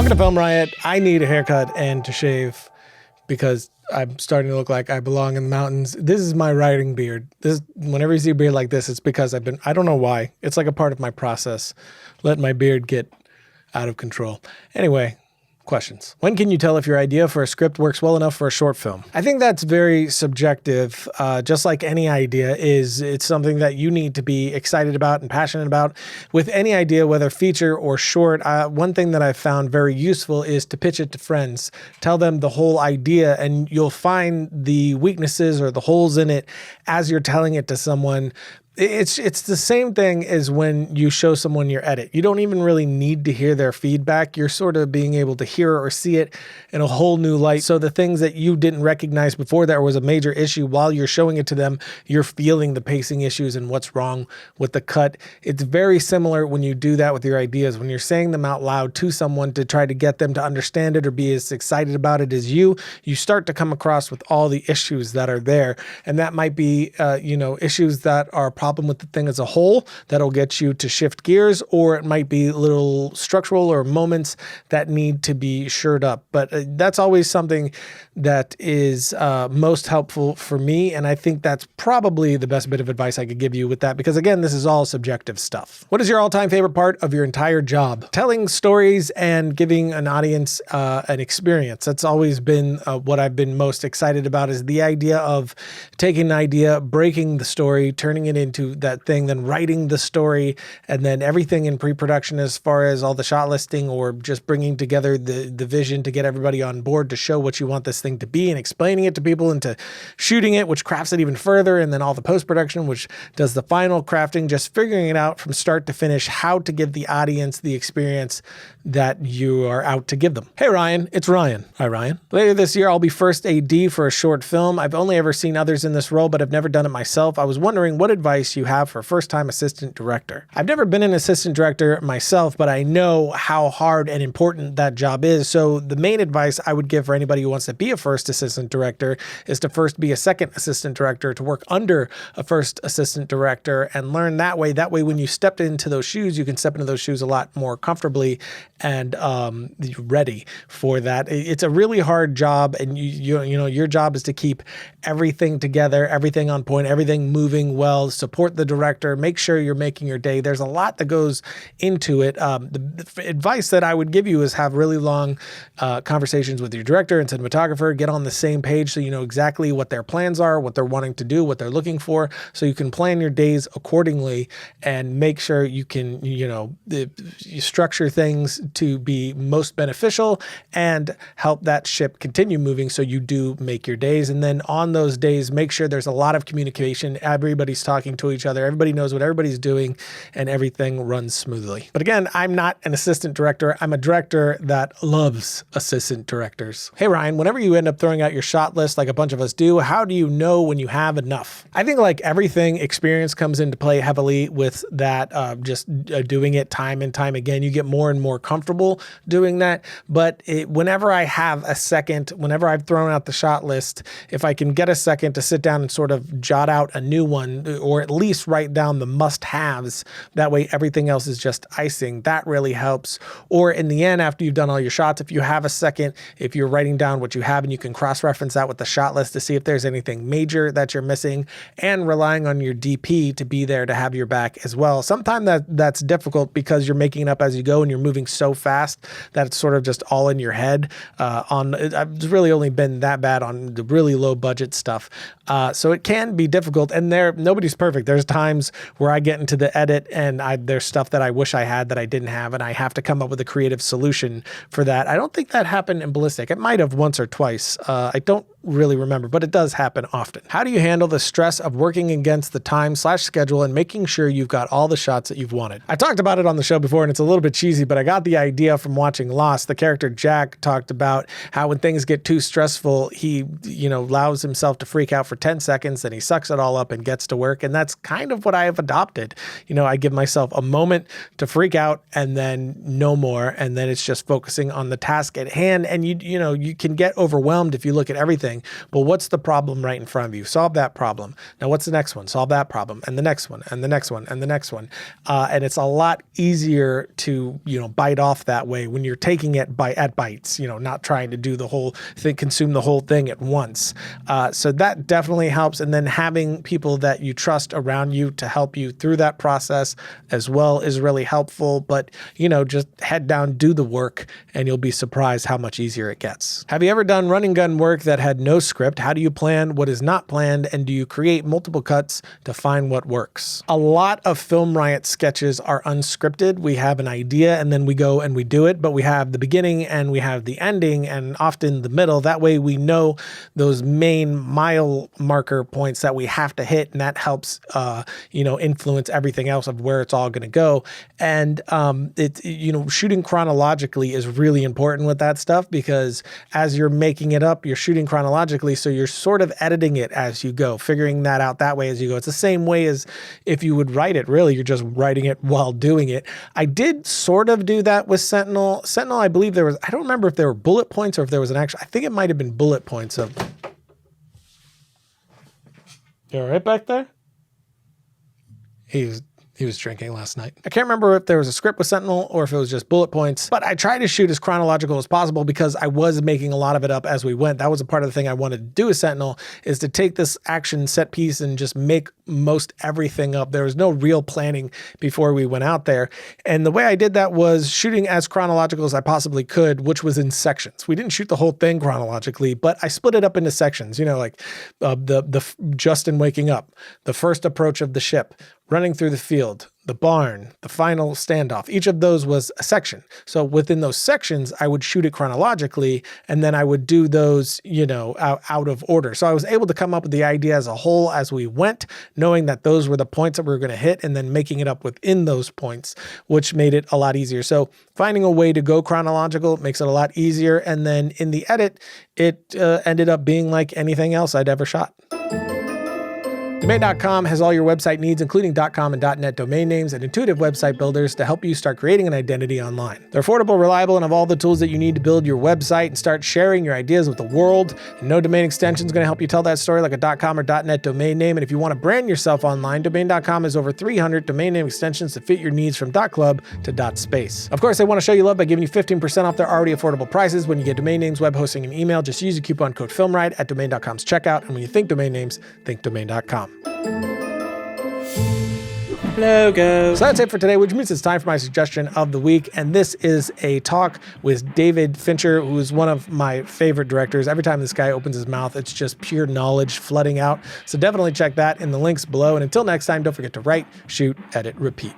Welcome to Film Riot. I need a haircut and to shave because I'm starting to look like I belong in the mountains. This is my writing beard. Whenever you see a beard like this, it's because I don't know why. It's like a part of my process. Let my beard get out of control. Anyway, questions. When can you tell if your idea for a script works well enough for a short film? I think that's very subjective. Just like any idea it's something that you need to be excited about and passionate about. With any idea, whether feature or short, one thing that I've found very useful is to pitch it to friends. Tell them the whole idea and you'll find the weaknesses or the holes in it as you're telling it to someone. It's the same thing as when you show someone your edit. You don't even really need to hear their feedback. You're sort of being able to hear or see it in a whole new light. So the things that you didn't recognize before there was a major issue, while you're showing it to them, you're feeling the pacing issues and what's wrong with the cut. It's very similar when you do that with your ideas. When you're saying them out loud to someone to try to get them to understand it or be as excited about it as you start to come across with all the issues that are there. And that might be, issues that are problem with the thing as a whole that'll get you to shift gears, or it might be little structural or moments that need to be shored up. But that's always something that is most helpful for me. And I think that's probably the best bit of advice I could give you with that, because again, this is all subjective stuff. What is your all-time favorite part of your entire job? Telling stories and giving an audience an experience. That's always been what I've been most excited about, is the idea of taking an idea, breaking the story, turning it into that thing, then writing the story, and then everything in pre-production as far as all the shot listing or just bringing together the vision to get everybody on board to show what you want this thing to be, and explaining it to people, into shooting it, which crafts it even further, and then all the post-production, which does the final crafting, just figuring it out from start to finish, how to give the audience the experience that you are out to give them. Hey Ryan, it's Ryan. Hi Ryan. Later this year, I'll be first AD for a short film. I've only ever seen others in this role, but I've never done it myself. I was wondering what advice you have for a first-time assistant director. I've never been an assistant director myself, but I know how hard and important that job is. So the main advice I would give for anybody who wants to be a first assistant director is to first be a second assistant director, to work under a first assistant director and learn that way. That way, when you step into those shoes, you can step into those shoes a lot more comfortably and ready for that. It's a really hard job, and your job is to keep everything together, everything on point, everything moving well, support the director, make sure you're making your day. There's a lot that goes into it. The advice that I would give you is have really long conversations with your director and cinematographer, get on the same page so you know exactly what their plans are, what they're wanting to do, what they're looking for, so you can plan your days accordingly and make sure you can, you structure things to be most beneficial and help that ship continue moving so you do make your days. And then on those days, make sure there's a lot of communication. Everybody's talking to each other. Everybody knows what everybody's doing and everything runs smoothly. But again, I'm not an assistant director. I'm a director that loves assistant directors. Hey Ryan, whenever you end up throwing out your shot list like a bunch of us do, how do you know when you have enough? I think like everything, experience comes into play heavily with that, just doing it time and time again. You get more and more comfortable doing that. But whenever I have a second, whenever I've thrown out the shot list, if I can get a second to sit down and sort of jot out a new one, or at least write down the must-haves, that way everything else is just icing, that really helps. Or in the end, after you've done all your shots, if you have a second, if you're writing down what you have and you can cross-reference that with the shot list to see if there's anything major that you're missing, and relying on your DP to be there to have your back as well. Sometimes that's difficult because you're making it up as you go and you're moving so fast that it's sort of just all in your head. I've really only been that bad on the really low budget stuff. So it can be difficult, and nobody's perfect. There's times where I get into the edit and there's stuff that I wish I had that I didn't have, and I have to come up with a creative solution for that. I don't think that happened in Ballistic. It might have once or twice. I don't really remember, but it does happen often. How do you handle the stress of working against the time/schedule and making sure you've got all the shots that you've wanted? I talked about it on the show before, and it's a little bit cheesy, but I got the idea from watching Lost. The character Jack talked about how when things get too stressful, he, allows himself to freak out for 10 seconds, then he sucks it all up and gets to work. And that's kind of what I have adopted. I give myself a moment to freak out and then no more. And then it's just focusing on the task at hand. And you can get overwhelmed if you look at everything everything. But what's the problem right in front of you? Solve that problem. Now, what's the next one? Solve that problem, and the next one, and the next one, and the next one. And it's a lot easier to, bite off that way when you're taking it at bites, not trying to do the whole thing, consume the whole thing at once. So that definitely helps. And then having people that you trust around you to help you through that process as well is really helpful. But, just head down, do the work, and you'll be surprised how much easier it gets. Have you ever done run and gun work that had no script? How do you plan what is not planned? And do you create multiple cuts to find what works? A lot of Film Riot sketches are unscripted. We have an idea and then we go and we do it, but we have the beginning and we have the ending and often the middle. That way we know those main mile marker points that we have to hit, and that helps, influence everything else of where it's all going to go. And shooting chronologically is really important with that stuff, because as you're making it up, you're shooting chronologically, so you're sort of editing it as you go, figuring that out that way as you go. It's the same way as if you would write it, really. You're just writing it while doing it. I did sort of do that with Sentinel. Sentinel, I believe I don't remember if there were bullet points or if there was I think it might have been bullet points of. You all right back there? He was drinking last night. I can't remember if there was a script with Sentinel or if it was just bullet points, but I tried to shoot as chronological as possible because I was making a lot of it up as we went. That was a part of the thing I wanted to do with Sentinel, is to take this action set piece and just make most everything up. There was no real planning before we went out there. And the way I did that was shooting as chronological as I possibly could, which was in sections. We didn't shoot the whole thing chronologically, but I split it up into sections, like the Justin waking up, the first approach of the ship, running through the field, the barn, the final standoff. Each of those was a section. So within those sections, I would shoot it chronologically, and then I would do those, out of order. So I was able to come up with the idea as a whole as we went, knowing that those were the points that we were going to hit, and then making it up within those points, which made it a lot easier. So finding a way to go chronological makes it a lot easier. And then in the edit, it ended up being like anything else I'd ever shot. Domain.com has all your website needs, including .com and .net domain names and intuitive website builders to help you start creating an identity online. They're affordable, reliable, and have all the tools that you need to build your website and start sharing your ideas with the world. And no domain extension is going to help you tell that story like a .com or .net domain name. And if you want to brand yourself online, Domain.com has over 300 domain name extensions to fit your needs from .club to .space. Of course, they want to show you love by giving you 15% off their already affordable prices when you get domain names, web hosting, and email. Just use the coupon code FilmRiot at Domain.com's checkout. And when you think domain names, think Domain.com. Logo. So that's it for today, which means it's time for my suggestion of the week. And this is a talk with David Fincher, who is one of my favorite directors. Every time this guy opens his mouth, it's just pure knowledge flooding out. So definitely check that in the links below. And until next time, don't forget to write, shoot, edit, repeat.